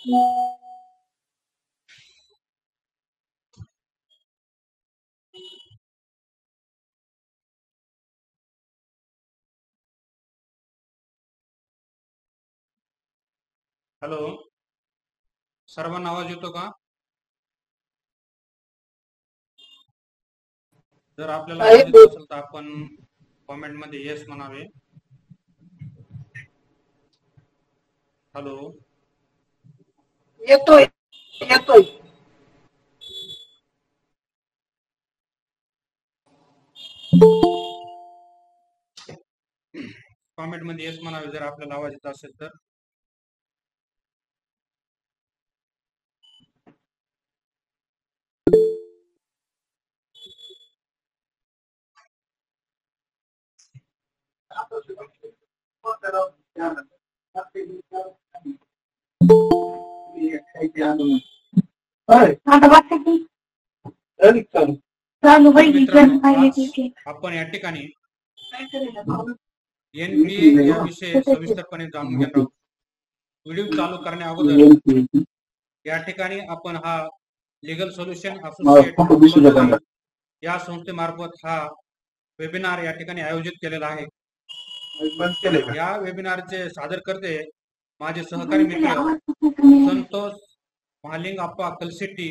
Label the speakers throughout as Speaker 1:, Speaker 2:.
Speaker 1: Hello, सर्वांना आवाज येतो का? जर आपल्याला आवाज येत असेल तर आपण कॉमेंट मध्ये येस म्हणावे. हॅलो,
Speaker 2: येतोय येतोय.
Speaker 1: कॉमेंट मध्ये येस म्हणावे जर आपल्याला आवाज येत असेल तर. मित्रांनो, आज आपण या ठिकाणी एनपीए या विषय सविस्तरपणे जाणून घेणार आहोत. व्हिडिओ चालू करण्या अगोदर या ठिकाणी आपण हा लीगल सोल्युशन असोसिएट या संस्थेमार्फत हा वेबिनार या ठिकाणी आयोजित केलेला आहे. या वेबिनारचे सादरकर्ते माझे सहकारी मित्र संतोष महालिंगप्पा कलशेट्टी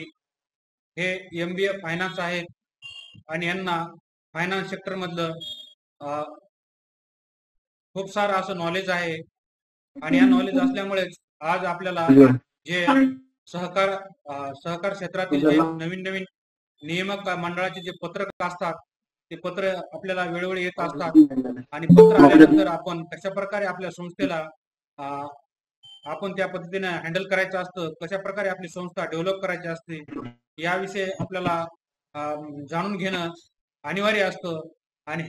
Speaker 1: हे MBA फायनान्स आहेत आणि यांना फायनान्स सेक्टर मधलं खूप सारं असं नॉलेज आहे आणि या नॉलेज असल्यामुळेच आज आपल्याला जे सहकार क्षेत्रातील जे नवीन नवीन नियामक मंडळाचे जे पत्रक असतात ते पत्र आपल्याला वेळोवेळी येत असतात आणि पत्र आल्यानंतर आपण कशा प्रकारे आपल्या संस्थेला आपण त्या पद्धतीने हँडल करायचं असतं, कशा प्रकारे आपली संस्था डेव्हलप करायची असते याविषयी आपल्याला जाणून घेणं अनिवार्य असतं. आणि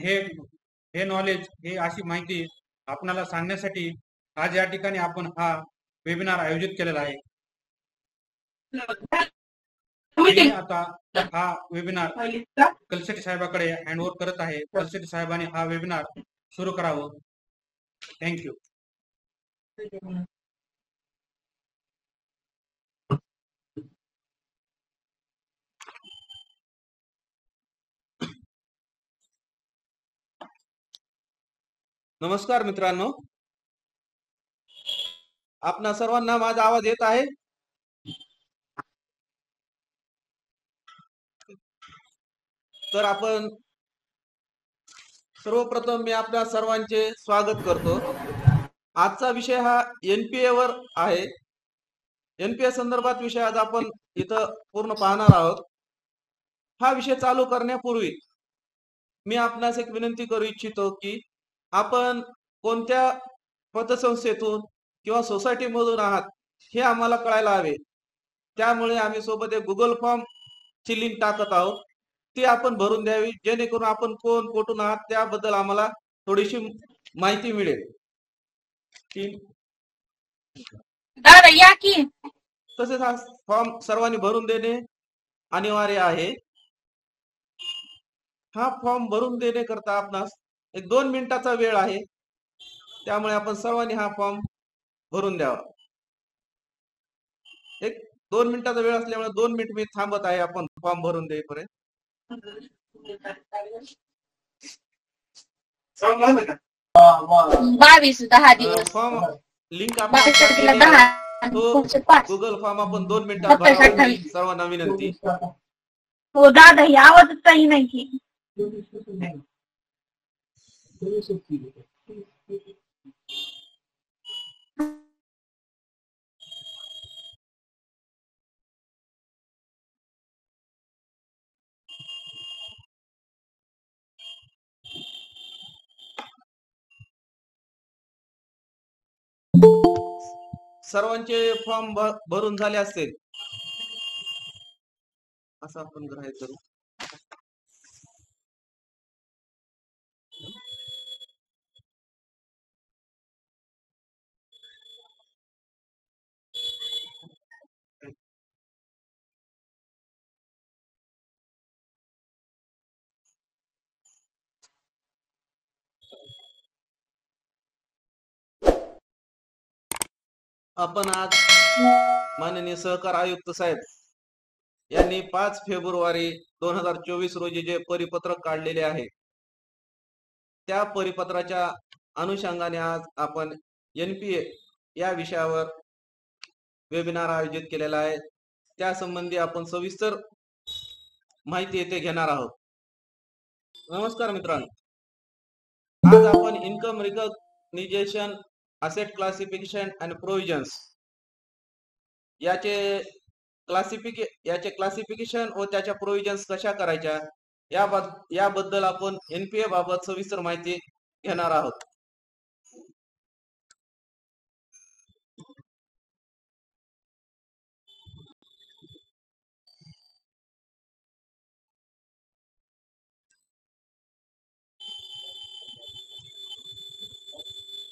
Speaker 1: हे नॉलेज, हे अशी माहिती आपणाला सांगण्यासाठी आज या ठिकाणी आपण हा वेबिनार आयोजित केलेला आहे. मी आता हा वेबिनार कलशेट्टी साहेबाकडे हँडओव्हर करत आहे. कलशेट्टी साहेबांनी हा वेबिनार सुरू करावं. थँक्यू.
Speaker 3: नमस्कार मित्रांनो, आपणा सर्वांना माझा आवाज येत आहे? तर आपण सर्वप्रथम मी आपल्या सर्वांचे स्वागत करतो. आजचा विषय हा एनपीए वर आहे. एनपीए संदर्भात विषय आज आपण इथं पूर्ण पाहणार आहोत. हा विषय चालू करण्यापूर्वी मी आपणास एक विनंती करू इच्छितो की आपण कोणत्या पतसंस्थेतून किंवा सोसायटी मधून आहात हे आम्हाला कळायला हवे. त्यामुळे आम्ही सोबत एक गुगल फॉर्म ची लिंक टाकत आहोत, ती आपण भरून द्यावी, जेणेकरून आपण कोण कुठून आहात त्याबद्दल आम्हाला थोडीशी माहिती मिळेल.
Speaker 2: दादा या की.
Speaker 3: तसेच हा फॉर्म सर्वांनी भरून देणे अनिवार्य आहे. हा फॉर्म भरून देणे करता आपणास एक 2 मिनिटाचा वेळ आहे, त्यामुळे आपण सर्वांनी हा फॉर्म भरून द्यावा. एक 2 मिनिटाचा वेळ असल्यामुळे 2 मिनिट मी थांबत आहे आपण फॉर्म भरून देईपर्यंत.
Speaker 2: 22-10 दिवस
Speaker 3: फॉर्म लिंक आपण टाकलेली आहे. तो गुगल फॉर्म आपण 2 मिनिटात भरावा ही सर्वांना विनंती.
Speaker 2: हो दादा, ही आवाजच काही नाही.
Speaker 3: सर्वांचे फॉर्म भरून झाले असतील असं आपण गृहीत करू. आपण आज माननीय सहकार आयुक्त साहेब यांनी 5 फेब्रुवारी 2024 रोजी जे परिपत्रक काढलेले आहे, त्या परिपत्राच्या अनुषंगाने आज आपण एनपीए या विषयावर वेबिनार आयोजित केलेला आहे. त्या संबंधी आपण सविस्तर माहिती येथे घेणार आहोत. नमस्कार मित्रांनो, आज आपण income recognition, asset classification and provisions याचे क्लासिफिकेशन व त्याच्या प्रोव्हिजन्स कशा करायच्या याबद्दल आपण एनपीए बाबत सविस्तर माहिती घेणार आहोत.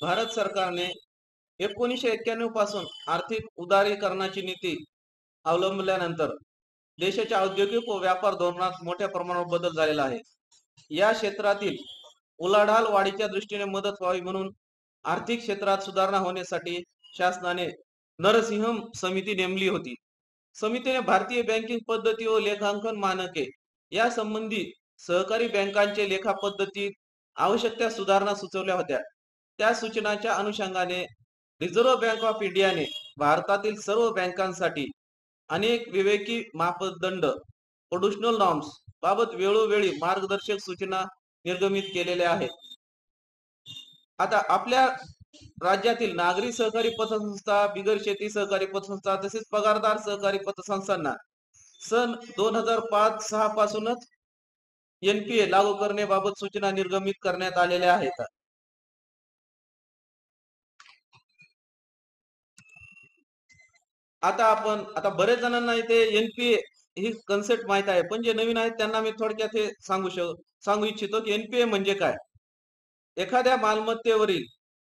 Speaker 3: भारत सरकारने 1991 पासून आर्थिक उदारीकरणाची नीती अवलंबल्यानंतर देशाच्या औद्योगिक व व्यापार धोरणात मोठ्या प्रमाणावर बदल झालेला आहे. या क्षेत्रातील उलाढाल वाढीच्या दृष्टीने मदत व्हावी म्हणून आर्थिक क्षेत्रात सुधारणा होण्यासाठी शासनाने नरसिंहम समिती नेमली होती. समितीने भारतीय बँकिंग पद्धती व लेखांकन मानके या संबंधी सहकारी बँकांचे लेखा पद्धतीत आवश्यक त्या सुधारणा सुचवल्या होत्या. त्या सूचनाच्या अनुषंगाने रिझर्व्ह बँक ऑफ इंडियाने भारतातील सर्व बँकांसाठी अनेक विवेकी मापदंड प्रोड्युशनल नॉर्म्स बाबत वेळोवेळी मार्गदर्शक सूचना निर्गमित केलेल्या आहेत. आता आपल्या राज्यातील नागरी सहकारी पतसंस्था, बिगर शेती सहकारी पतसंस्था तसेच पगारदार सहकारी पतसंस्थांना सन 2005-6 पासूनच एनपीए लागू करण्याबाबत सूचना निर्गमित करण्यात आलेल्या आहेत. आता बरेच जणांना इथे एनपीए ही कन्सेप्ट माहित आहे, पण जे नवीन आहेत त्यांना मी थोडक्यात हे सांगू इच्छितो की एनपीए म्हणजे काय. एखाद्या मालमत्तेवरील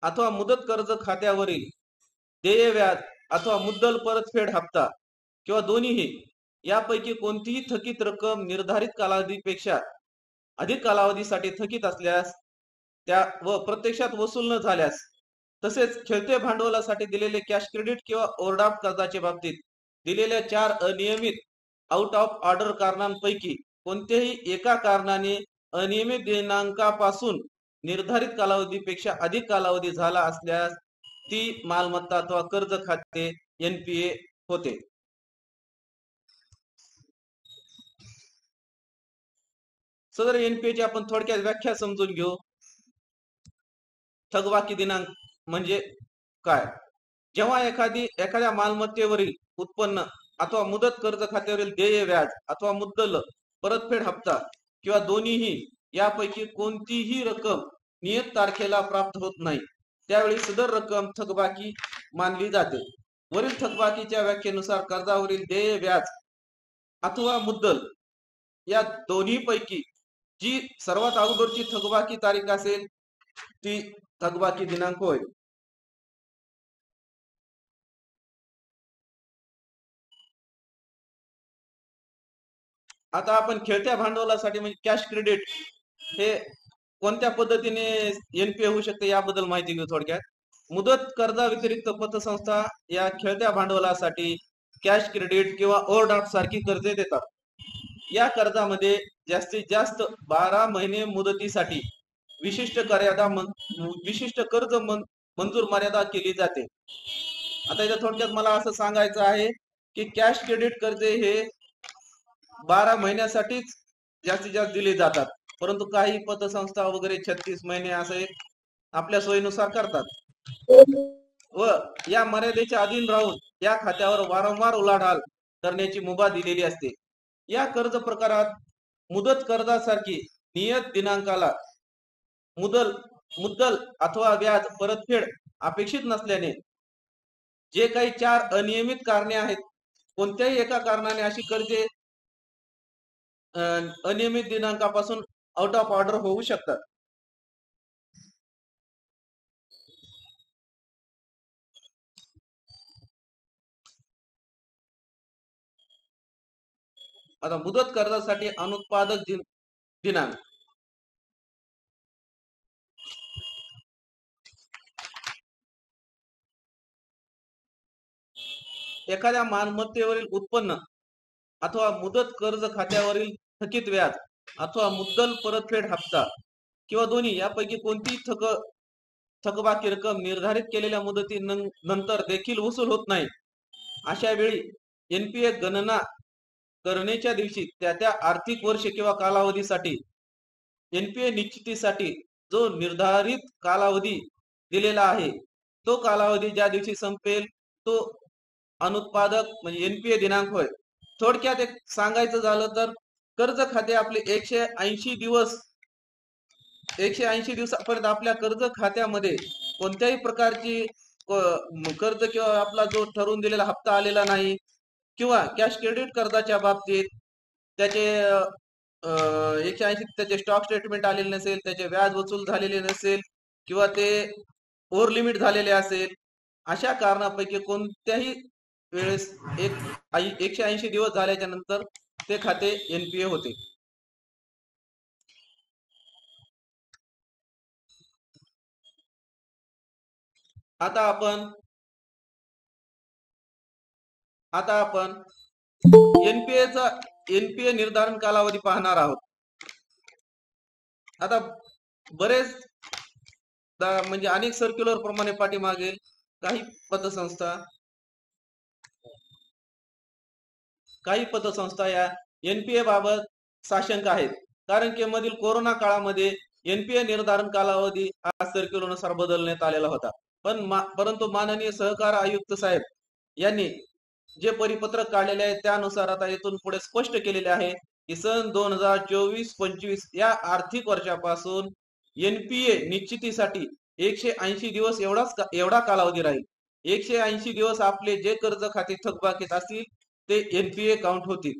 Speaker 3: अथवा मुदत कर्ज खात्यावरील देय व्याज अथवा मुद्दल परतफेड हप्ता किंवा दोन्हीही यापैकी कोणतीही थकीत रक्कम निर्धारित कालावधीपेक्षा अधिक कालावधीसाठी थकीत असल्यास त्या व प्रत्यक्षात वसूल न झाल्यास, तसेच खेळते भांडवलासाठी दिलेले कॅश क्रेडिट किंवा ओव्हरड्राफ्ट कर्जाच्या बाबतीत दिलेल्या 4 अनियमित आउट ऑफ ऑर्डर कारणांपैकी कोणत्याही एका कारणाने अनियमित दिनांकापासून निर्धारित कालावधीपेक्षा अधिक कालावधी झाला असल्यास ती मालमत्ता अथवा कर्ज खाते एनपीए होते. सदर एनपीए ची आपण थोडक्यात व्याख्या समजून घेऊ. थकबाकी दिनांक म्हणजे काय. जेव्हा एखाद्या मालमत्तेवरील उत्पन्न अथवा मुदत कर्ज खात्यावरील देय व्याज अथवा मुद्दल परतफेड हप्ता किंवा दोन्हीही यापैकी कोणतीही रक्कम नियत तारखेला प्राप्त होत नाही, त्यावेळी सदर रक्कम थकबाकी मानली जाते. वरील थकबाकीच्या व्याख्येनुसार कर्जावरील देय व्याज अथवा मुद्दल या दोन्हीपैकी जी सर्वात अगोदरची थकबाकी तारीख असेल ती थकबाकी दिनांक होय. आता आपण खेळत्या भांडवलासाठी म्हणजे कॅश क्रेडिट हे कोणत्या पद्धतीने एनपीए होऊ शकते याबद्दल माहिती घेऊ थोडक्यात. मुदत कर्जा व्यतिरिक्त पतसंस्था या खेळत्या भांडवलासाठी कॅश क्रेडिट किंवा ओव्हरड्राफ्ट सारखी कर्जे देतात. या कर्जामध्ये जास्तीत जास्त 12 महिने मुदतीसाठी विशिष्ट कर्ज मंजूर मर्यादा केली जाते. आता इथे थोडक्यात मला असं सांगायचं आहे की कॅश क्रेडिट कर्जे हे 12 महिन्यासाठीच जास्तीत जास्त दिले जातात, परंतु काही पतसंस्था वगैरे 36 महिने असे आपल्या सोयीनुसार करतात व या मर्यादेच्या अधीन राहून या खात्यावर वारंवार उलाढाल करण्याची मुभा दिलेली असते. या कर्ज प्रकारात मुदत कर्जासारखी नियत दिनांकाला मुद्दल अथवा व्याज परतफेड अपेक्षित नसल्याने जे काही 4 अनियमित कारणे आहेत, कोणत्याही एका कारणाने अशी कर्जे अनियमित दिनांकापासून आउट ऑफ ऑर्डर होऊ शकतात. आता मुदत कर्जासाठी अनुत्पादक दिनांक एखाद्या मालमत्तेवरील उत्पन्न अथवा मुदत कर्ज खात्यावरील थकीत व्याज अथवा मुद्दल परतफेड हप्ता किंवा दोन्ही यापैकी कोणतीही थकबाकी रक्कम निर्धारित केलेल्या मुदती नंतर देखील वसूल होत नाही, अशा वेळी एनपीए गणना करण्याच्या दिवशी त्या आर्थिक वर्ष किंवा कालावधीसाठी एनपीए निश्चितीसाठी जो निर्धारित कालावधी दिलेला आहे तो कालावधी ज्या दिवशी संपेल तो अनुत्पादक म्हणजे एनपीए दिनांक होय. थोडक्यात एक सांगायचं झालं तर कर्ज खाते आपले 180 दिवसापर्यंत आपल्या कर्ज खात्यामध्ये कोणत्याही प्रकारची कर्ज किंवा आपला जो ठरवून दिलेला हप्ता आलेला नाही किंवा कॅश क्रेडिट कर्जाच्या बाबतीत त्याचे 180 त्याचे स्टॉक स्टेटमेंट आलेले नसेल, त्याचे व्याज वसूल झालेले नसेल किंवा ते ओव्हर लिमिट झालेले असेल, अशा कारणापैकी कोणत्याही वेळेस 180 दिवस झाल्याच्या नंतर ते खाते एनपीए होते. आता आपण एनपीए निर्धारण कालावधी पाहणार आहोत. आता बरेच म्हणजे अनेक सर्क्युलर प्रमाणे पाठीमागे काही पतसंस्था या एनपीए बाबत साशंक आहेत, कारण की मधील कोरोना काळामध्ये एनपीए निर्धारण कालावधी हा सर्क्युलरनुसार बदलण्यात आलेला होता. परंतु माननीय सहकार आयुक्त साहेब यांनी जे परिपत्रक काढलेले आहे त्यानुसार आता इथून पुढे स्पष्ट केलेले आहे की सन 2024-25 या आर्थिक वर्षापासून एनपीए निश्चितीसाठी 180 दिवस एवढा कालावधी राहील. 180 दिवस आपले जे कर्ज खाते थकबाकीत असतील ते एनपीए काउंट होतील.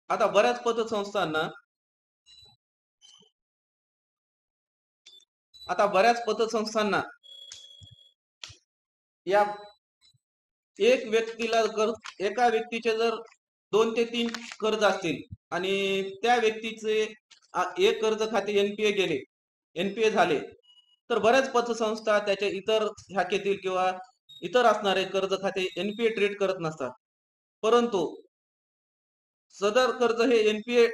Speaker 3: आता बऱ्याच पतसंस्थांना या एका व्यक्तीचे जर 2 ते 3 कर्ज असतील आणि त्या व्यक्तीचे एक कर्ज खाते एनपीए झाले तर बऱ्याच पतसंस्था त्याच्या इतर शाखेतील किंवा इतर असणारे कर्ज खाते एनपीए ट्रीट करत नसतात. परंतु सदर कर्ज हे एनपीए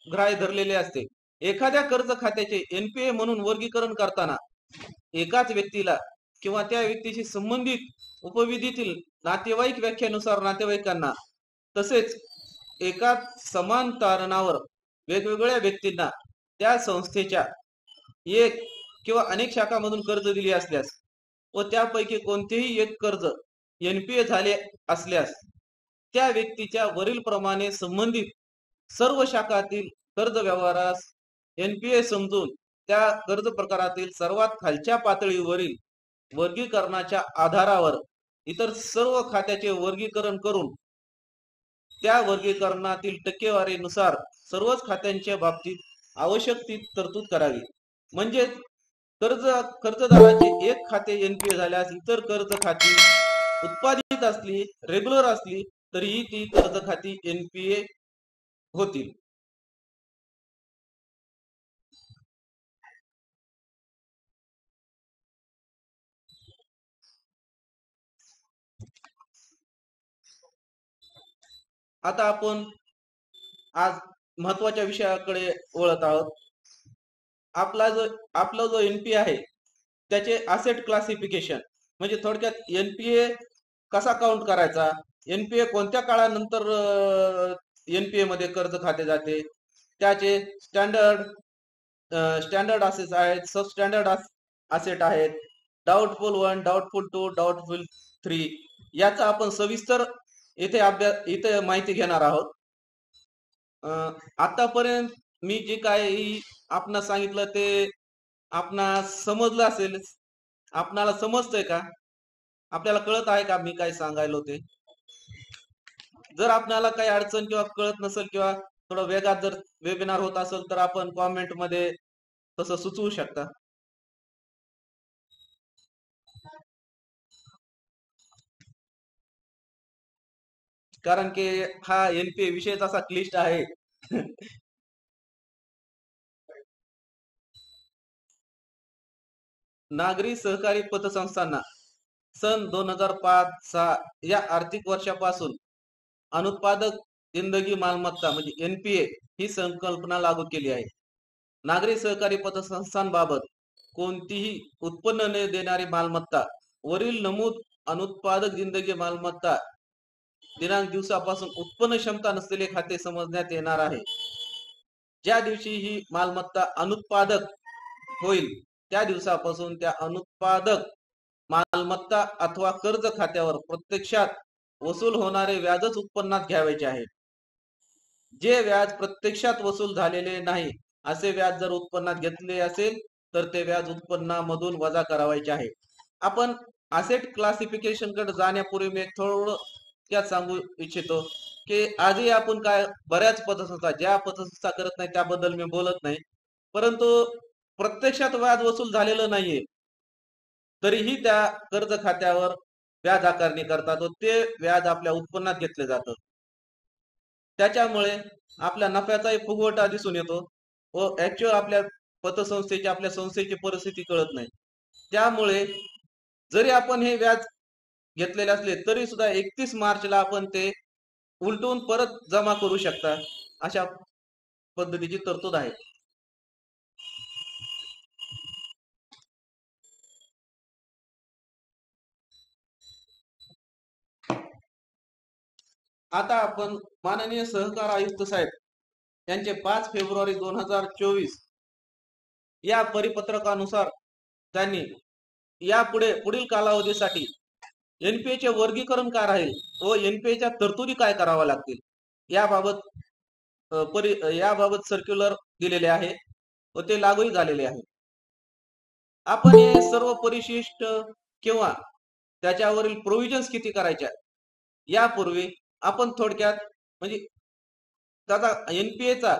Speaker 3: ग्राह्य धरलेले असते. एखाद्या कर्ज खात्याचे एनपीए म्हणून वर्गीकरण करताना एकाच व्यक्तीला किंवा त्या व्यक्तीशी संबंधित उपविधीतील नातेवाईक व्याख्येनुसार नातेवाईकांना तसेच एकाच समान तारणावर वेगवेगळ्या व्यक्तींना त्या संस्थेच्या एक किंवा अनेक शाखांमधून कर्ज दिली असल्यास व त्यापैकी कोणतेही एक कर्ज एनपीए झाले असल्यास त्या व्यक्तीच्या वरील प्रमाणे संबंधित सर्व शाखातील कर्ज व्यवहारास एनपीए समजून त्या कर्ज प्रकारातील सर्वात खालच्या पातळीवरील वर्गीकरणाच्या आधारावर इतर सर्व खात्याचे वर्गीकरण करून त्या वर्गीकरणातील टक्केवारीनुसार सर्वच खात्यांच्या बाबतीत आवश्यक ती तरतूद करावी. म्हणजे कर्जदाराचे एक खाते एनपीए झाल्यास इतर कर्ज खाती उत्पादित असली रेग्युलर असली तरीही ती कर्ज खाती एनपीए होतील. आता आपण आज महत्वाच्या विषयाकडे वळत आहोत. आपला जो एनपीए आहे त्याचे असेट क्लासिफिकेशन म्हणजे थोडक्यात एनपीए कसा काउंट करायचा, एनपीए कोणत्या काळानंतर एनपीए मध्ये कर्ज खाते जाते, त्याचे स्टँडर्ड असेट्स आहेत, सब स्टँडर्ड असेट आहेत, डाऊटफुल 1, डाऊटफुल 2, डाऊटफुल 3 याचा आपण सविस्तर इथे माहिती घेणार आहोत. आतापर्यंत मी जे काही आपणास सांगितलं ते आपणास समजलं असेल. आपणाला समजतंय का? आपल्याला कळत आहे का मी काय सांगायलो ते? जर आपल्याला काही अडचण किंवा कळत नसेल किंवा थोडं वेगात जर वेबिनार होत असेल तर आपण कॉमेंट मध्ये तसं सुचवू शकता. कारण की हा एनपीए विषय असा क्लिष्ट आहे नागरी सहकारी पतसंस्थांना सन 2005-6 या आर्थिक वर्षापासून अनुत्पादक जिंदगी मालमत्ता म्हणजे एनपीए ही संकल्पना लागू केली आहे. नागरी सहकारी पतसंस्थांबाबत कोणतीही उत्पन्न न देणारी मालमत्ता वरील नमूद अनुत्पादक जिंदगी मालमत्ता दिनांक दिवसापासून उत्पन्न क्षमता नसलेले खाते समजण्यात येणार आहे. ज्या दिवशी ही मालमत्ता अनुत्पादक होईल त्या दिवसापासून त्या अनुत्पादक मालमत्ता अथवा कर्ज खात्यावर प्रत्यक्षात वसूल होणारे व्याजच उत्पन्नात घ्यावायचे आहे. जे व्याज प्रत्यक्षात वसूल झालेले नाही असे व्याज जर उत्पन्नात घेतले असेल तर ते व्याज उत्पन्नामधून वजा करावायचे आहे. आपण असेट क्लासिफिकेशन कडे जाण्यापूर्वी मी थोडक्यात सांगू इच्छितो की आजही आपण काय बऱ्याच पतसंस्था ज्या पतसंस्था करत नाही त्याबद्दल मी बोलत नाही, परंतु प्रत्यक्षात व्याज वसूल झालेलं नाहीये तरीही त्या कर्ज खात्यावर व्याज आकारणी करतात व ते व्याज आपल्या उत्पन्नात घेतले जातं. त्याच्यामुळे आपल्या नफ्याचाही फुगवटा दिसून येतो व ऍक्च्युअल आपल्या पतसंस्थेची आपल्या संस्थेची परिस्थिती कळत नाही. त्यामुळे जरी आपण हे व्याज घेतलेले असले तरी सुद्धा 31 मार्चला आपण ते उलटून परत जमा करू शकता अशा पद्धतीची तरतूद आहे. आता आपण माननीय सहकार आयुक्त साहेब यांचे 5 फेब्रुवारी 2024 या परिपत्रकानुसार त्यांनी यापुढे पुढील कालावधीसाठी एनपीए चे वर्गीकरण काय राहील व एनपीए च्या तरतुदी काय कराव्या लागतील याबाबत सर्क्युलर दिलेले आहे व ते लागूही झालेले आहे. आपण हे सर्व परिशिष्ट किंवा त्याच्यावरील प्रोव्हिजन्स किती करायच्या यापूर्वी आपण थोडक्यात म्हणजे त्याचा एनपीएचा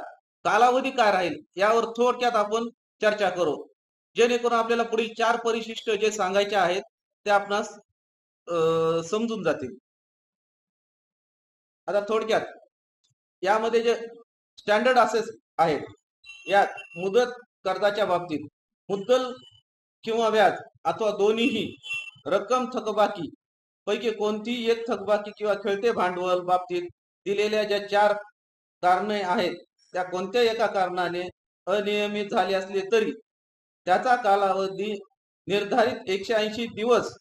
Speaker 3: कालावधी काय राहील यावर थोडक्यात आपण चर्चा करू, जेणेकरून आपल्याला पुढील 4 परिशिष्ट जे सांगायचे आहेत ते आपणास समजून जातील. आता थोडक्यात यामध्ये जे स्टँडर्ड असेस आहेत यात मुदत कर्जाच्या बाबतीत मुद्दल किंवा व्याज अथवा दोन्हीही रक्कम थकबाकी पैकी कोणतीही एक थकबाकी किंवा खेळते भांडवल बाबतीत दिलेल्या ज्या 4 कारणे आहेत त्या कोणत्याही एका कारणाने अनियमित झाले असले तरी त्याचा कालावधी निर्धारित 180 दिवस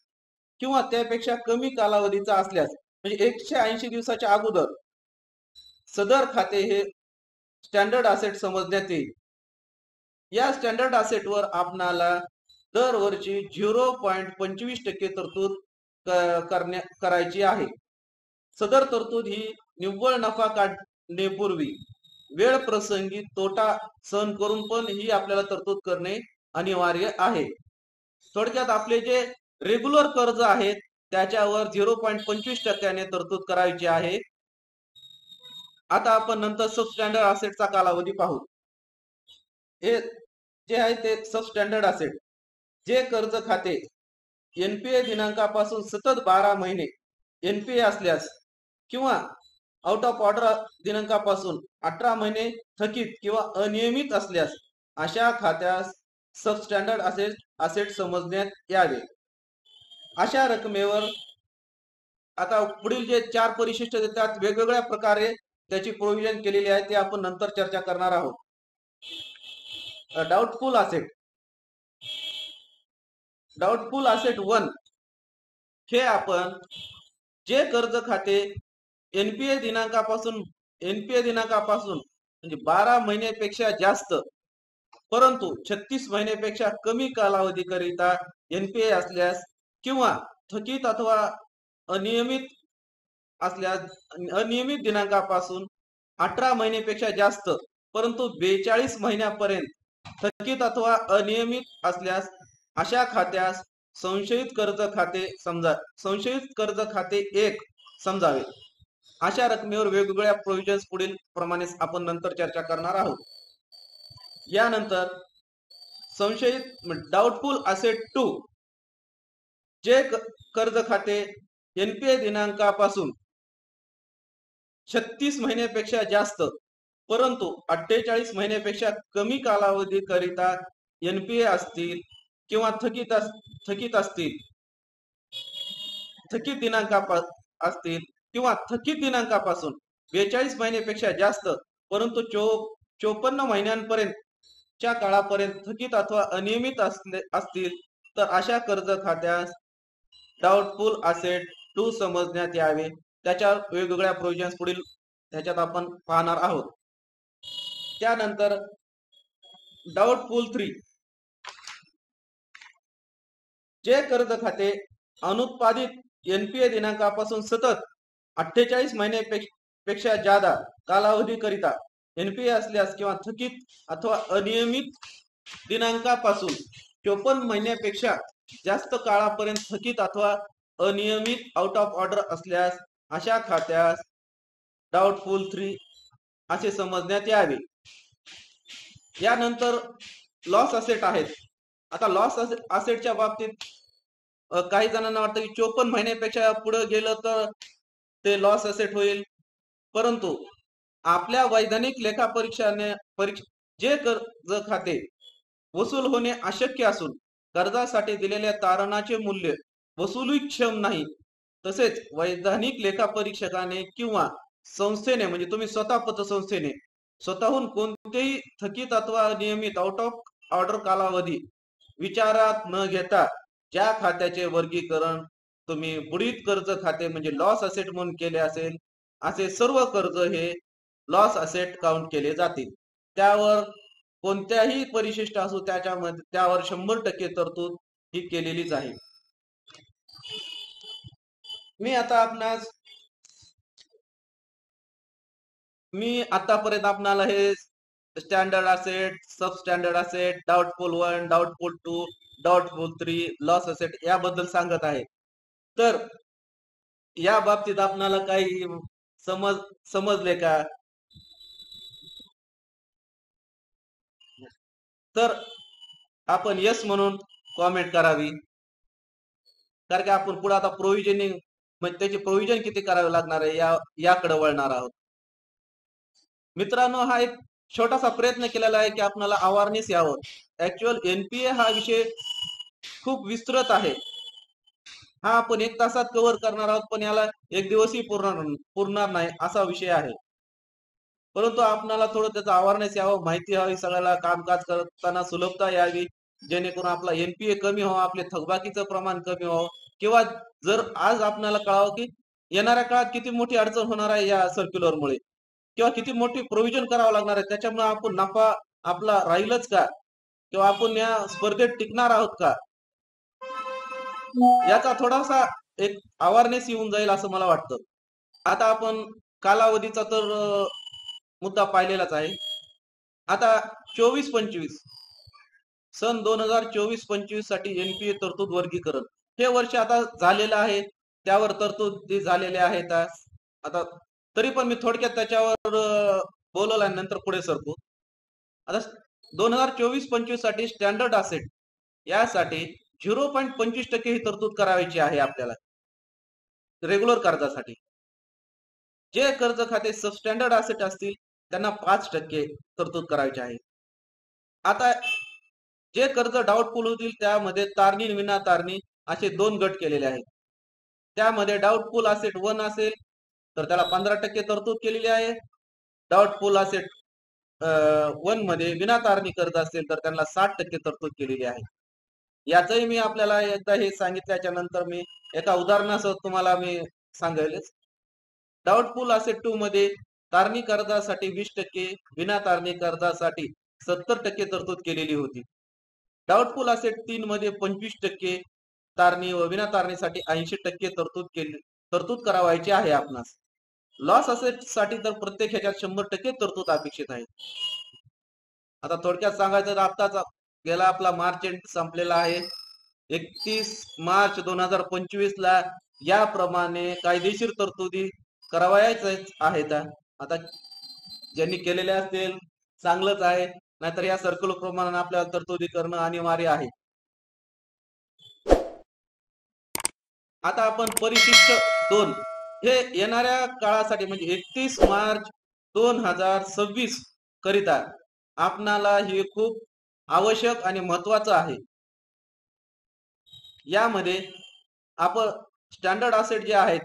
Speaker 3: किंवा त्यापेक्षा कमी कालावधीचा असल्यास म्हणजे 180 दिवसाच्या अगोदर सदर खाते हे स्टँडर्ड असेट समजण्यात येईल. या स्टँडर्ड असेटवर आपणाला दरवर्षी 0.25% तरतूद करायची आहे. सदर तरतूद ही निव्वळ नफा काढण्यापूर्वी वेळ प्रसंगी तोटा सहन करून पण ही आपल्याला तरतूद करणे अनिवार्य आहे. थोडक्यात आपले जे रेग्युलर कर्ज आहेत त्याच्यावर 0.25% तरतूद करायची आहे. आता आपण नंतर सबस्टँडर्ड असेटचा कालावधी पाहू. हे जे आहे ते सबस्टँडर्ड असेट जे कर्ज खाते एनपीए दिनांकापासून सतत 12 महिने एनपीए असल्यास किंवा आउट ऑफ ऑर्डर दिनांकापासून 18 महिने थकीत किंवा अनियमित असल्यास अशा खात्यास सबस्टँडर्ड असेट समजण्यात यावे. अशा रकमेवर आता पुढील जे 4 परिशिष्ट देतात वेगवेगळ्या प्रकारे त्याची प्रोव्हिजन केलेली आहे ते आपण नंतर चर्चा करणार आहोत. डाउटफुल असेट 1 हे आपण जे कर्ज खाते एनपीए दिनांकापासून म्हणजे 12 महिन्यापेक्षा जास्त परंतु 36 महिन्यापेक्षा कमी कालावधी करिता एनपीए असल्यास किंवा थकीत अथवा अनियमित दिनांकापासून 18 महिन्यापेक्षा जास्त परंतु 42 महिन्यापर्यंत थकीत अथवा अनियमित असल्यास अशा खात्यास संशयित कर्ज खाते 1 समजावे. अशा रकमेवर वेगवेगळ्या प्रोव्हिजन्स पुढील प्रमाणे आपण नंतर चर्चा करणार आहोत. यानंतर संशयित डाउटफुल असेट 2 जे कर्ज खाते एनपीए दिनांकापासून 36 महिन्यापेक्षा जास्त परंतु 48 महिन्यापेक्षा कमी कालावधी करिता एनपीए असतील किंवा थकीत असतील, थकीत असतील किंवा थकीत दिनांकापासून 42 महिन्यापेक्षा जास्त परंतु 54 महिन्यांपर्यंतच्या काळापर्यंत थकीत अथवा अनियमित असतील तर अशा कर्ज खात्यास डाऊटफुल असेट 2 समजण्यात यावे. त्याच्यावर वेगवेगळ्या प्रोव्हिजन्स पुढील ह्याच्यात आपण पाहणार आहोत. त्यानंतर डाऊटफुल 3, जे कर्ज खाते अनुत्पादित एनपीए दिनांकापासून सतत 48 महिन्यापेक्षा जादा कालावधी करिता एनपीए असल्यास किंवा थकीत अथवा अनियमित दिनांकापासून 54 महिन्यापेक्षा जास्त काळापर्यंत थकीत अथवा अनियमित आउट ऑफ ऑर्डर असल्यास अशा खात्यास डाऊटफुल 3 असे समजण्यात यावे. यानंतर लॉस असेट आहेत. आता लॉस असेटच्या बाबतीत काही जणांना वाटतं की 54 महिन्यापेक्षा पुढे गेलं तर ते लॉस असेट होईल, परंतु आपल्या वैधानिक लेखा परीक्षाने जे कर्ज खाते वसूल होणे अशक्य असून कर्जासाठी दिलेल्या तारणाचे मूल्य वसुलीक्षम नाही, तसेच वैधानिक लेखा परीक्षकाने किंवा संस्थेने म्हणजे तुम्ही स्वतः पतसंस्थेने स्वतःहून कोणतेही थकीत अथवा नियमित आउट ऑफ ऑर्डर कालावधी विचारात न घेता ज्या खात्याचे वर्गीकरण तुम्ही बुडीत कर्ज खाते म्हणजे लॉस असेट म्हणून केले असेल, असे सर्व कर्ज हे लॉस असेट काउंट केले जातील. त्यावर कोणत्याही परिशिष्ट असू त्याच्यामध्ये त्यावर 100% तरतूद ही केलेलीच आहे. मी आतापर्यंत आपणाला हे standard asset, sub standard asset, doubtful 1, doubtful 2, doubtful 3, loss asset याबद्दल सांगत आहे. तर या बाबतीत आपणाला काही समजले का? तर आपण यस म्हणून कॉमेंट करावी, कारण की आपण पुढे आता प्रोव्हिजनिंग म्हणजे त्याचे प्रोव्हिजन किती करावे लागणार आहे याकडे वळणार आहोत. मित्रांनो, हा एक छोटासा प्रयत्न केलेला आहे की आपल्याला अवेअरनेस यावं. ऍक्च्युअल एनपीए हा विषय खूप विस्तृत आहे. हा आपण 1 तासात कव्हर करणार आहोत, पण याला 1 दिवसही पुरणार नाही असा विषय आहे. परंतु आपल्याला थोडं त्याचं अवेअरनेस यावं, माहिती हवी, सगळ्याला कामकाज करताना सुलभता यावी, जेणेकरून आपला एनपीए कमी व्हावं, आपले थकबाकीचं प्रमाण कमी व्हावं, किंवा जर आज आपल्याला कळावं की येणाऱ्या काळात किती मोठी अडचण होणार आहे या सर्क्युलरमुळे किंवा किती मोठी प्रोव्हिजन करावं लागणार आहे, त्याच्यामुळे आपण नफा आपला राहीलच का किंवा आपण या स्पर्धेत टिकणार आहोत का, याचा थोडासा एक अवेअरनेस येऊन जाईल असं मला वाटतं. आता आपण कालावधीचा तर मुद्दा पाहिलेलाच आहे. आता 24-25 सन 2024-25 साठी एनपीए तरतूद वर्गीकरण हे वर्ष आता झालेलं आहे, त्यावर तरतूदी झालेल्या आहेत. आता तरी पण मी थोडक्यात त्याच्यावर बोलवलं आणि नंतर पुढे सरकू. आता 2024-25 साठी स्टँडर्ड असेट यासाठी 0.25% ही तरतूद करायची आहे आपल्याला रेग्युलर कर्जासाठी. जे कर्ज खाते सबस्टँडर्ड असेट असतील त्यांना 5% तरतूद करायची आहे. आता जे कर्ज डाऊटफुल होतील त्यामध्ये तारणी आणि विना तारणी असे 2 गट केलेले आहेत. त्यामध्ये डाऊटफुल असेट 1 असेल तर त्याला 15% तरतूद केलेली आहे. डाऊटफुल असेट 1 मध्ये विना तारणी कर्ज असेल तर त्यांना 60% तरतूद केलेली आहे. याचंही मी आपल्याला एकदा हे सांगितल्याच्या नंतर मी एका उदाहरणासह तुम्हाला मी सांगेल. डाऊटफुल असेट 2 मध्ये तारणी कर्जासाठी 20%, विना तारणी कर्जासाठी 70% तरतूद केलेली होती. डाऊटफुल असेट 3 मध्ये 25%, तारणी व विना तारणीसाठी 80% तरतूद करावायची आहे आपणास. लॉस असेट साठी तर प्रत्येक ह्याच्यात 100% तरतूद अपेक्षित आहे. आता थोडक्यात सांगायचं तर आत्ताच गेला आपला मार्च एंड संपलेला आहे. 31 मार्च 2025 ला याप्रमाणे कायदेशीर तरतुदी करावायच्याच आहेत. आता ज्यांनी केलेल्या असतील चांगलंच आहे, नाहीतर या सर्क्युलर प्रमाणे आपल्याला तरतुदी करणं अनिवार्य आहे. आता आपण परिशिष्ट 2 हे येणाऱ्या काळासाठी म्हणजे 31 मार्च 2026 करिता आपणाला हे खूप आवश्यक आणि महत्वाचं आहे. यामध्ये आपण स्टँडर्ड असेट जे आहेत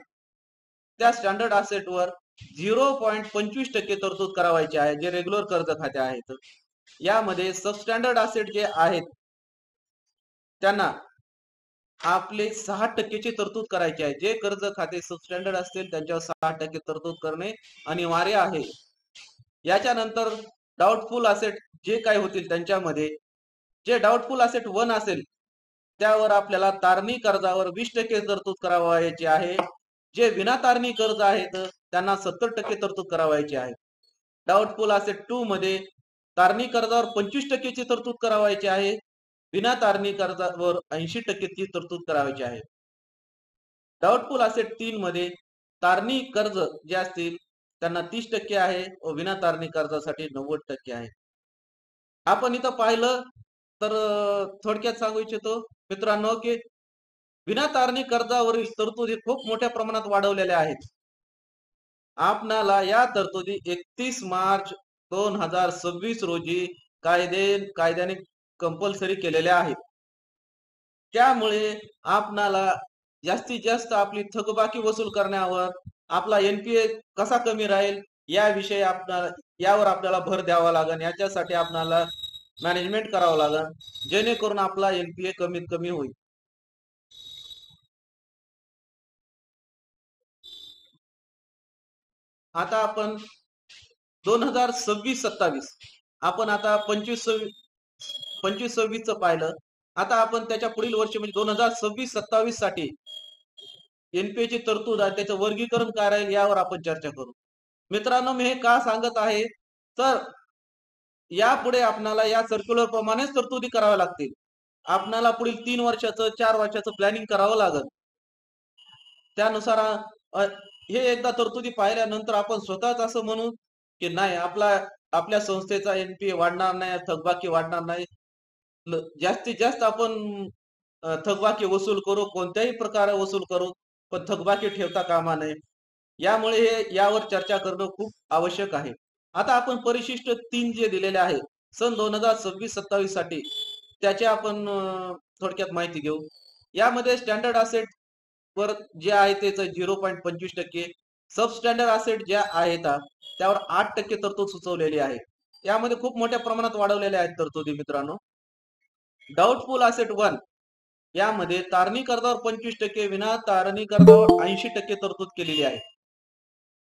Speaker 3: त्या स्टँडर्ड असेटवर 0.25% तरतूद करावायची आहे, जे रेग्युलर कर्ज खाते आहेत. यामध्ये सबस्टँडर्ड असेट जे आहेत त्यांना आपले 6% तरतूद करायची आहे. जे कर्ज खाते सबस्टँडर्ड असतील त्यांच्यावर 6% तरतूद करणे अनिवार्य आहे. याच्यानंतर डाऊटफुल असेट जे काय होतील त्यांच्यामध्ये जे डाऊटफुल असेट 1 असेल त्यावर आपल्याला तारणी कर्जावर 20% तरतूद करावायची आहे. जे विना तारणी कर्ज आहेत त्यांना 70% तरतूद करावायची आहे. डाऊटफुल असेट 2 मध्ये तारणी कर्जावर 25% ची तरतूद करावायची आहे. विना तारणी कर्जावर 80% ची तरतूद करावायची आहे. डाऊटफुल असेट 3 मध्ये तारणी कर्ज जे असतील त्यांना 30% आहे व विना तारणी कर्जासाठी 90% आहे. आपण इथं पाहिलं तर थोडक्यात सांगू इच्छितो मित्रांनो की विना तारणी कर्जावरील तरतुदी खूप मोठ्या प्रमाणात वाढवलेल्या आहेत. आपणाला या तरतुदी 31 मार्च 2026 रोजी कायद्याने कंपल्सरी केलेल्या आहेत. त्यामुळे आपणाला जास्तीत जास्त आपली थकबाकी वसूल करण्यावर आपला एनपीए कसा कमी राहील याविषयी यावर आपल्याला भर द्यावा लागेल. याच्यासाठी आपल्याला मॅनेजमेंट करावं लागेल जेणेकरून आपला एनपीए कमीत कमी होईल. आता आपण 2026-27 आपण आता 25-26 पाहिलं. आता आपण त्याच्या पुढील वर्षी म्हणजे 2026-27 साठी एनपीए ची तरतूद आहे त्याचं वर्गीकरण काय राहील यावर आपण चर्चा करू. मित्रांनो मी हे का सांगत आहे तर यापुढे आपल्याला या सर्क्युलर प्रमाणेच तरतुदी कराव्या लागतील. आपल्याला पुढील 3 वर्षाचं 4 वर्षाचं प्लॅनिंग करावं लागेल. त्यानुसार हे एकदा तरतुदी पाहिल्यानंतर आपण स्वतःच असं म्हणू की नाही आपल्या संस्थेचा एनपीए वाढणार नाही, थकबाकी वाढणार नाही. जास्तीत जास्त आपण थकबाकी वसूल करू, कोणत्याही प्रकारे वसूल करू, पण थकबाकी ठेवता कामा नये. यामुळे यावर चर्चा करणं खूप आवश्यक आहे. आता आपण परिशिष्ट 3 जे दिलेले आहे सन 2026-27 साठी त्याची आपण थोडक्यात माहिती घेऊ. यामध्ये स्टँडर्ड असेट वर जे आहे त्याचं 0.25%, सब स्टँडर्ड असेट ज्या आहेत त्यावर 8% तरतूद सुचवलेली आहे. यामध्ये खूप मोठ्या प्रमाणात वाढवलेल्या आहेत तरतुदी मित्रांनो. डाऊटफुल असेट 1 यामध्ये तारणी कर्जावर 25%, विना तारणी कर्जावर 80% तरतूद केलेली आहे.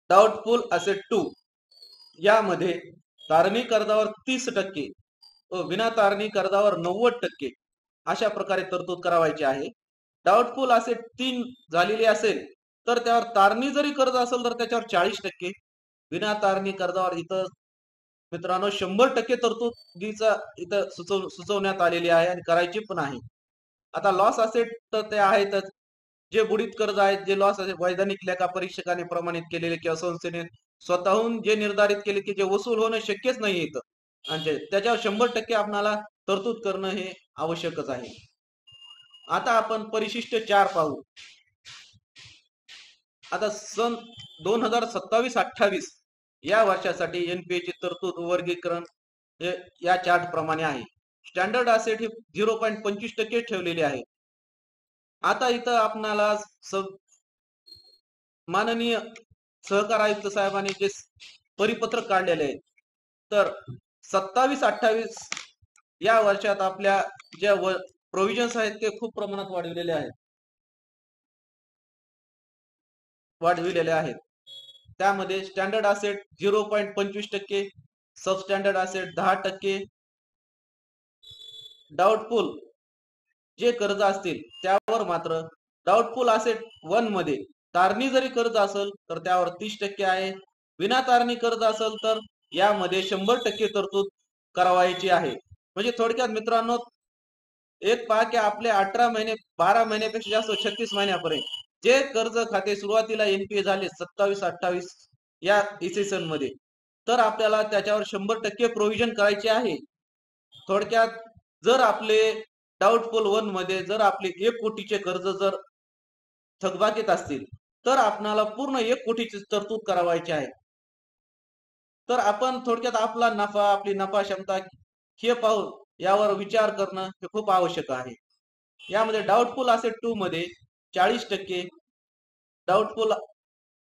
Speaker 3: डाऊटफुल असेट 2 यामध्ये तारणी कर्जावर 30% व विना तारणी कर्जावर 90% अशा प्रकारे तरतूद करावायची आहे. डाऊटफुल असेट 3 झालेली असेल तर त्यावर तारणी जरी कर्ज असेल तर त्याच्यावर 40%, विना तारणी कर्जावर इथं मित्रांनो 100% तरतुदीचा इथं सुचवण्यात आलेली आहे आणि करायची पण आहे. आता लॉस असेट तर ते आहेतच. जे बुडीत कर्ज आहेत, जे लॉस असेट वैधानिक लेखा परीक्षकाने प्रमाणित केलेले किंवा संस्थेने स्वतःहून जे निर्धारित केले की जे वसूल होणं शक्यच नाही इथं आणि त्याच्यावर 100% आपल्याला तरतूद करणं हे आवश्यकच आहे. आता आपण परिशिष्ट 4 पाहू. आता सन 2027-28 या वर्षासाठी एनपीए ची तरतूद वर्गीकरण हे या चार्ट प्रमाणे आहे. स्टँडर्ड असेट हे 0.25% ठेवलेले आहे. आता इथं आपणाला माननीय सहकार आयुक्त साहेबांनी जे परिपत्रक काढलेले आहे तर 27-28 या वर्षात आपल्या ज्या प्रोव्हिजन्स आहेत ते खूप प्रमाणात वाढविलेले आहेत. त्यामध्ये स्टँडर्ड असेट 0.25%, सब स्टँडर्ड असेट 10%, डाऊटफुल जे कर्ज असतील त्यावर मात्र डाऊटफुल असेट 1 मध्ये तारणी जरी कर्ज असेल तर त्यावर 30% आहे. विना तारणी कर्ज असेल तर यामध्ये 100% तरतूद करावायची आहे. म्हणजे थोडक्यात मित्रांनो एक पहा की आपले 18 महिने 12 महिन्यापेक्षा जास्त 36 महिन्यापर्यंत जे कर्ज खाते सुरुवातीला एनपीए झाले 27-28 या इसवी मध्ये तर आपल्याला त्याच्यावर 100% प्रोव्हिजन करायचे आहे. थोडक्यात जर आपले डाऊटफुल 1 मध्ये जर आपले 1 कोटीचे कर्ज जर थकबाकीत असतील तर आपल्याला पूर्ण 1 कोटीची तरतूद करावायची आहे. तर आपण थोडक्यात आपला नफा, आपली नफा क्षमता हे पाहून यावर विचार करणं हे खूप आवश्यक आहे. यामध्ये डाऊटफुल असेट 2 मध्ये 40%, डाऊटफुल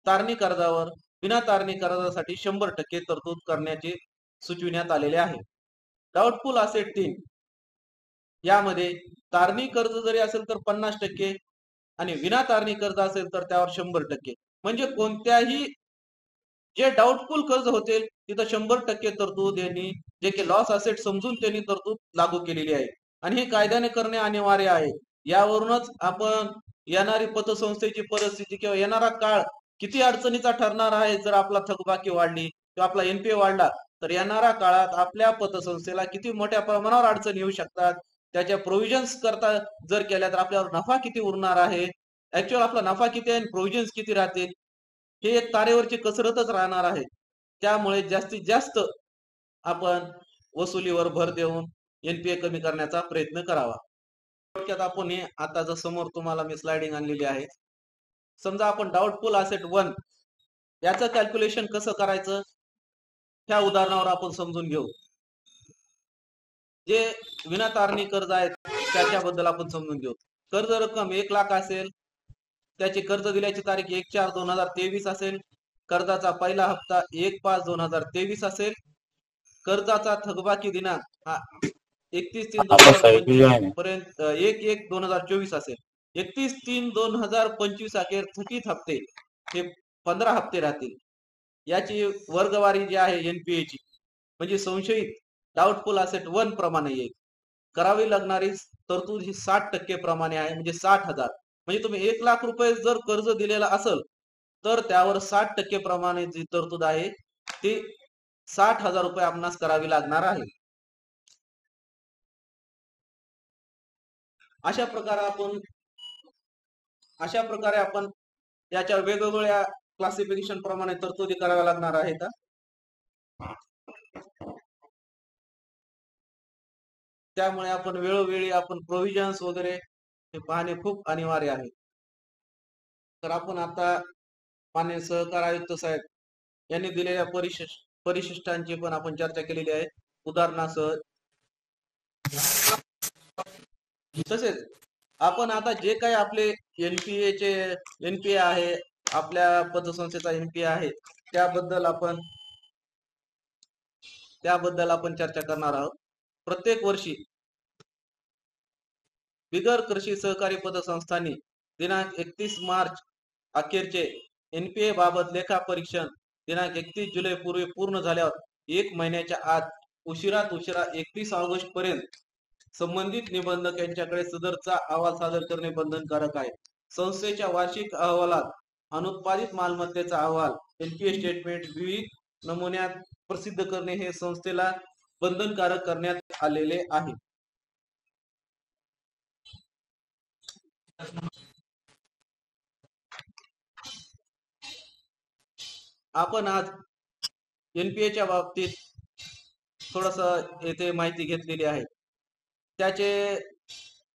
Speaker 3: तारणी कर्जावर विना तारणी कर्जासाठी 100% तरतूद करण्याचे सुचविण्यात आलेले आहे. डाऊटफुल असेट 3 यामध्ये तारणी कर्ज जरी असेल तर 50% आणि विना तारणी कर्ज असेल तर त्यावर 100%. म्हणजे कोणत्याही जे डाऊटफुल कर्ज होतील तिथं 100% तरतूद यांनी जे की लॉस असेट समजून त्यांनी तरतूद लागू केलेली आहे आणि हे कायद्याने करणे अनिवार्य आहे. यावरूनच आपण येणारी पतसंस्थेची परिस्थिती किंवा येणारा काळ किती अडचणीचा ठरणार आहे. जर आपला थकबाकी वाढली किंवा आपला एनपीए वाढला तर येणाऱ्या काळात आपल्या पतसंस्थेला किती मोठ्या प्रमाणावर अडचणी येऊ शकतात. त्याच्या प्रोव्हिजन्स करता जर केल्या तर आपल्यावर नफा किती उरणार आहे, ऍक्च्युअल आपला नफा किती आहे, प्रोव्हिजन्स किती राहतील, हे एक तारेवरची कसरतच राहणार आहे. त्यामुळे जास्तीत जास्त आपण वसुलीवर भर देऊन एनपीए कमी करण्याचा प्रयत्न करावा. थोडक्यात आपण हे आता जर समोर तुम्हाला मी स्लाइडिंग आणलेली आहे. समजा आपण डाऊटफुल असेट 1 याचं कॅल्क्युलेशन कसं करायचं ह्या उदाहरणावर आपण समजून घेऊ. जे विना तारणी कर्ज आहेत त्याच्याबद्दल आपण समजून घेऊ. कर्ज रक्कम 1 लाख असेल, त्याची कर्ज दिल्याची तारीख 1/4/2023 असेल, कर्जाचा पहिला हप्ता 1/5/2023 असेल, कर्जाचा थकबाकी दिनांक हा 31/3/2025 पर्यंत 1/1/2024 असेल. 31/3/2025 अखेर थकीत हप्ते हे 15 हप्ते राहतील. याची वर्गवारी जी आहे एनपीए ची म्हणजे संशयित डाऊटफुल असेट 1 प्रमाणे येईल. करावी लागणारी तरतूद ही 60% प्रमाणे आहे म्हणजे 60,000. म्हणजे तुम्ही 1 लाख रुपये जर कर्ज दिलेला असेल तर त्यावर 60% प्रमाणे जी तरतूद आहे ती 60,000 रुपये आपणास करावी लागणार आहे. अशा प्रकारे आपण याच्या वेगवेगळ्या क्लासिफिकेशन प्रमाणे तरतुदी कराव्या लागणार आहेत. त्यामुळे आपण वेळोवेळी आपण प्रोव्हिजन्स वगैरे हे पाहणे खूप अनिवार्य आहे. तर आपण आता माननीय सहकार आयुक्त साहेब यांनी दिलेल्या परिशिष्टांची पण आपण चर्चा केलेली आहे उदाहरणासह. तसेच आपण आता जे काही आपले एनपीए आहे, आपल्या पतसंस्थेचा एनपीए आहे त्याबद्दल आपण चर्चा करणार आहोत. प्रत्येक वर्षी बिगर कृषी सहकारी पतसंस्थांनी दिनांक 31 मार्च अखेरचे एनपीए बाबत लेखा परीक्षण दिनांक 31 जुलै पूर्वी पूर्ण झाल्यावर 1 महिन्याच्या आत उशिरात उशिरा 31 ऑगस्ट पर्यंत संबंधित निबंधक यांच्याकडे सदरचा अहवाल सादर करणे बंधनकारक आहे. संस्थेच्या वार्षिक अहवालात अनुत्पादित मालमत्तेचा अहवाल एनपीए स्टेटमेंट विविध नमुन्यात प्रसिद्ध करणे हे संस्थेला बंधनकारक करण्यात आलेले आहे. आपण आज एनपीएच्या बाबतीत थोडस येथे माहिती घेतलेली आहे. त्याचे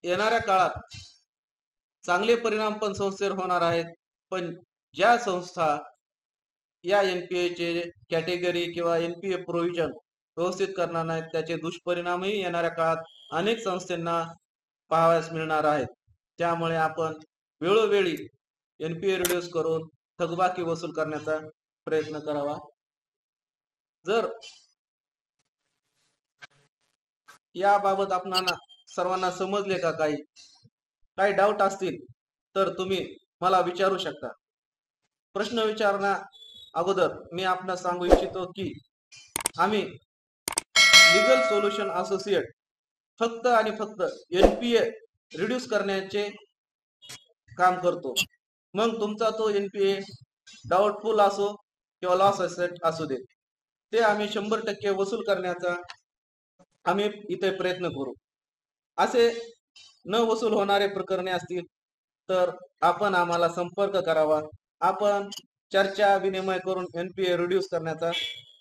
Speaker 3: येणाऱ्या काळात चांगले परिणाम पण संस्थेवर होणार आहेत. पण ज्या संस्था या एनपीएचे कॅटेगरी किंवा एनपीए प्रोव्हिजन व्यवस्थित करणार नाहीत त्याचे दुष्परिणामही येणाऱ्या काळात अनेक संस्थांना पाहावयास मिळणार आहेत. त्यामुळे आपण वेळोवेळी एनपीए रिड्यूस करून थकबाकी वसूल करण्याचा प्रयत्न करावा. जर याबाबत आपणाला सर्वांना समजले का, काही डाऊट असतील तर तुम्ही मला विचारू शकता. प्रश्न विचारण्या अगोदर मी आपणास सांगू इच्छितो की आम्ही लीगल सोल्युशन असोसिएट फक्त आणि फक्त एनपीए रिड्यूस करण्याचे काम करतो. मग तुमचा तो एनपीए डाऊटफुल असो किंवा लॉस असेट असू दे, ते आम्ही 100% वसूल करण्याचा आम्ही इथे प्रयत्न करू. असे न वसूल होणारे प्रकरणे असतील तर आपण आम्हाला संपर्क करावा. आपण चर्चा विनिमय करून एनपीए रिड्यूस करण्याचा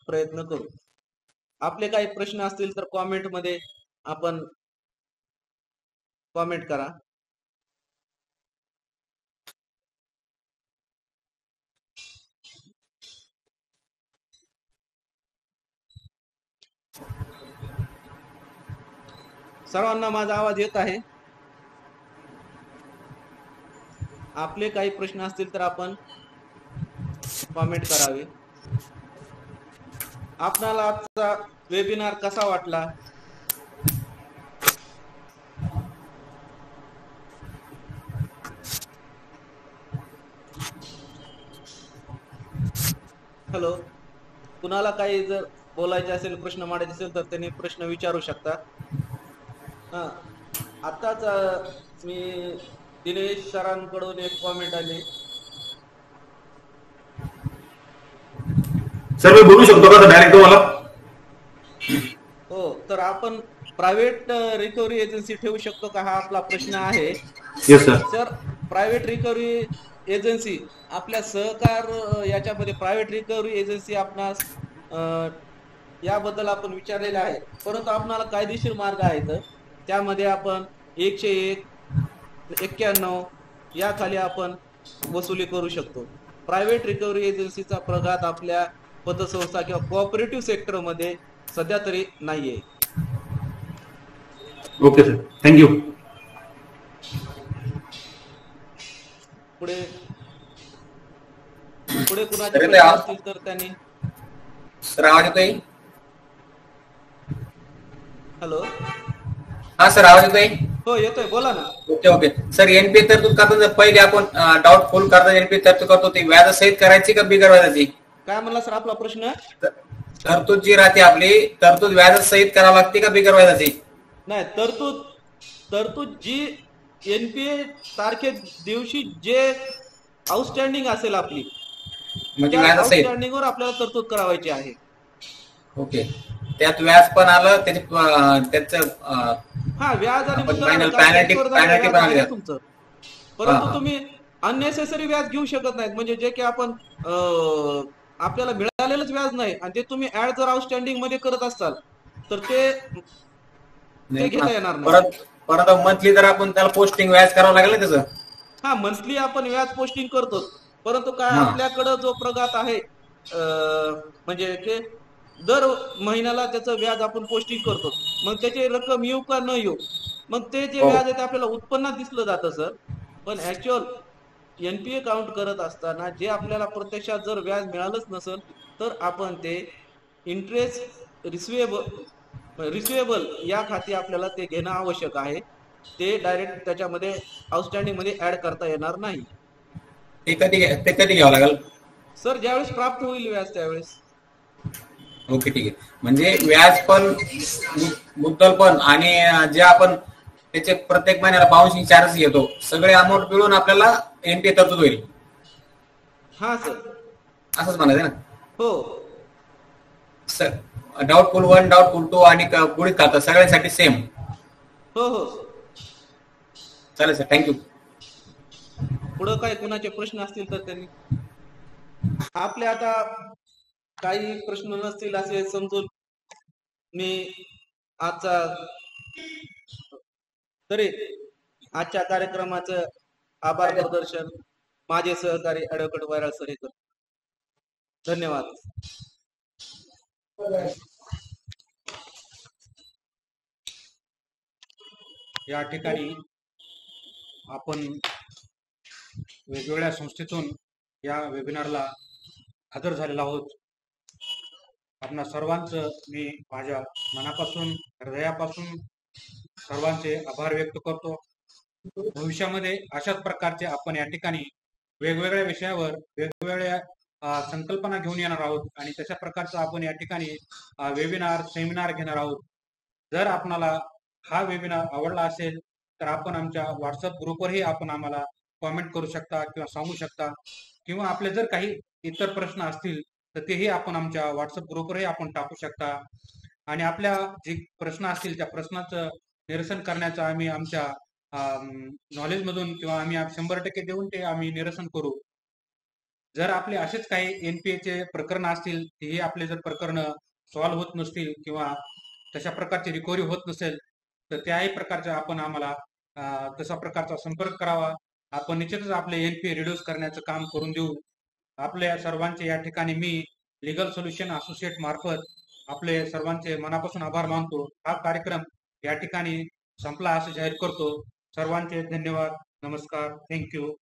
Speaker 3: प्रयत्न करू. आपले काही प्रश्न असतील तर कॉमेंट मध्ये आपण कॉमेंट करा. सर्वांना माझा आवाज येत आहे? आपले काही प्रश्न असतील तर आपण कॉमेंट करावे. आपणाला आजचा वेबिनार कसा वाटला? हॅलो, कुणाला काही जर बोलायचे असेल, प्रश्न मांडायचे असेल तर त्यांनी प्रश्न विचारू शकता. हा, आताच मी दिनेश सरांकडून एक कॉमेंट आली.
Speaker 4: सर मी बोलू शकतो का डायरेक्ट तुम्हाला?
Speaker 3: हो, तर आपण प्रायव्हेट रिकव्हरी एजन्सी ठेवू शकतो का, हा आपला प्रश्न आहे.
Speaker 4: Yes sir.
Speaker 3: Sir, private recovery agency आपल्या सहकार याच्यामध्ये प्रायव्हेट रिकव्हरी एजन्सी आपणास याबद्दल आपण विचारलेले आहे, परंतु आपणाला कायदेशीर मार्ग आहेत. त्यामध्ये आपण 101, 91 या खाली आपण वसुली करू शकतो. प्रायव्हेट रिकव्हरी एजन्सीचा प्रघात आपल्या पतसंस्था किंवा कोऑपरेटिव्ह सेक्टर मध्ये सध्या तरी नाहीये.
Speaker 4: Okay sir, thank you.
Speaker 3: पुढे कुणाचे प्रश्न असतील तर त्यांनी.
Speaker 5: सर आवाज येतोय?
Speaker 3: हॅलो,
Speaker 5: हा सर आवाज येतोय?
Speaker 3: हो येतोय, बोला ना.
Speaker 5: ओके ओके सर, एनपीए तरतूद करताना पहिले आपण डाऊटफुल करता एनपीए तरतूद करतो ती व्याजासहित करायची का बिगर व्याजाची?
Speaker 3: काय म्हणला सर आपला प्रश्न?
Speaker 5: तरतूद जी राहते आपली तरतूद व्याजासहित करावी लागते का बिगर व्याजाची?
Speaker 3: नाही, तरतूद जी एनपीए तारखे दिवशी जे आउटस्टँडिंग असेल आपली,
Speaker 5: म्हणजे
Speaker 3: त्या
Speaker 5: व्याजासहित.
Speaker 3: आउटस्टँडिंग वर आपल्याला तरतूद करावायची आहे.
Speaker 5: ओके, त्यात व्याज पण आलं त्याचं
Speaker 3: हा, व्याज आणि मुद्दल
Speaker 5: final
Speaker 3: काय
Speaker 5: penalty
Speaker 3: शेतकरी झालं,
Speaker 5: penalty
Speaker 3: व्याज
Speaker 5: पण
Speaker 3: आहे
Speaker 5: आली.
Speaker 3: तुमचं. परंतु
Speaker 5: हा.
Speaker 3: तुम्ही अननेसेसरी व्याज घेऊ शकत नाहीत, म्हणजे जे की आपण आपल्याला मिळालेलंच व्याज नाही आणि ते तुम्ही ऍड जर आउटस्टँडिंग मध्ये करत असाल तर ते घेता येणार नाही.
Speaker 5: परत मंथली जर आपण त्याला पोस्टिंग व्याज करावं लागेल ना त्याचं?
Speaker 3: हा, मंथली आपण व्याज पोस्टिंग करतो, परंतु काय
Speaker 5: हा.
Speaker 3: आपल्याकडं जो प्रघात आहे म्हणजे की दर महिन्याला त्याचं व्याज आपण पोस्टिंग करतो, मग त्याची रक्कम येऊ का न येऊ, मग ते जे
Speaker 5: हो.
Speaker 3: व्याज आहे ते आपल्याला उत्पन्नात दिसलं जातं सर. पण ऍक्च्युअल एनपीए काउंट करत असताना जे आपल्याला प्रत्यक्षात जर व्याज मिळालंच नसेल तर आपण ते इंटरेस्ट रिसिवेबल या खाती आपल्याला ते घेणं आवश्यक आहे. ते डायरेक्ट त्याच्यामध्ये आउटस्टँडिंग मध्ये ऍड करता येणार नाही.
Speaker 5: ते कधी घ्यावं लागेल?
Speaker 3: सर, ज्यावेळेस प्राप्त होईल व्याज त्यावेळेस.
Speaker 5: ओके, ठीक आहे. म्हणजे व्याज पण मुद्दल पण आणि जे आपण त्याचे प्रत्येक महिन्याला बाउन्सिंग चार्ज घेतो सगळे अमाऊंट मिळून आपल्याला एनपीए तरतूद होईल.
Speaker 3: हा सर,
Speaker 5: असंच म्हणायचं ना?
Speaker 3: हो
Speaker 5: सर, डाऊटफुल 1, डाऊटफुल 2 आणि बुडीत खातं सगळ्यांसाठी सेम?
Speaker 3: हो हो.
Speaker 5: चालेल सर, थँक्यू.
Speaker 3: पुढं काय कुणाचे प्रश्न असतील तर त्यांनी. आपले आता काही प्रश्न नसतील असे समजून मी आजच्या कार्यक्रमाचं आभार प्रदर्शन माझे सहकारी ऍडव्होकेट वैराळ सर हे करतो. धन्यवाद.
Speaker 1: या ठिकाणी आपण वेगवेगळ्या संस्थेतून या वेबिनारला हजर झालेलो आहोत. आपणा सर्वांचं मी माझ्या मनापासून हृदयापासून सर्वांचे आभार व्यक्त करतो. भविष्यामध्ये अशाच प्रकारचे आपण या ठिकाणी वेगवेगळ्या विषयावर वेगवेगळ्या संकल्पना घेऊन येणार आहोत आणि तशा प्रकारचा आपण या ठिकाणी वेबिनार सेमिनार घेणार आहोत. जर आपणाला हा वेबिनार आवडला असेल तर आपण आमच्या व्हॉट्सअप ग्रुपवरही आपण आम्हाला कॉमेंट करू शकता किंवा सांगू शकता, किंवा आपले जर काही इतर प्रश्न असतील तर तेही आपण आमच्या व्हॉट्सअप ग्रुपवरही आपण टाकू शकता आणि आपल्या जे प्रश्न असतील त्या प्रश्नाचं निरसन करण्याचा आम्ही आमच्या नॉलेजमधून किंवा आम्ही 100% देऊन ते आम्ही निरसन करू. जर आपले असेच काही एनपीएचे प्रकरण असतील, तेही आपले जर प्रकरण सॉल्व्ह होत नसतील किंवा तशा प्रकारची रिकव्हरी होत नसेल तर त्याही प्रकारचा आपण आम्हाला तसा प्रकारचा संपर्क करावा. आपण निश्चितच आपले एनपीए रिड्यूस करण्याचं काम करून देऊ. आपल्या सर्वांचे या ठिकाणी मी लीगल सोल्युशन असोसिएट मार्फत आपले सर्वांचे मनापासून आभार मानतो. हा कार्यक्रम या ठिकाणी संपला असं जाहीर करतो. सर्वांचे धन्यवाद. नमस्कार. थँक्यू.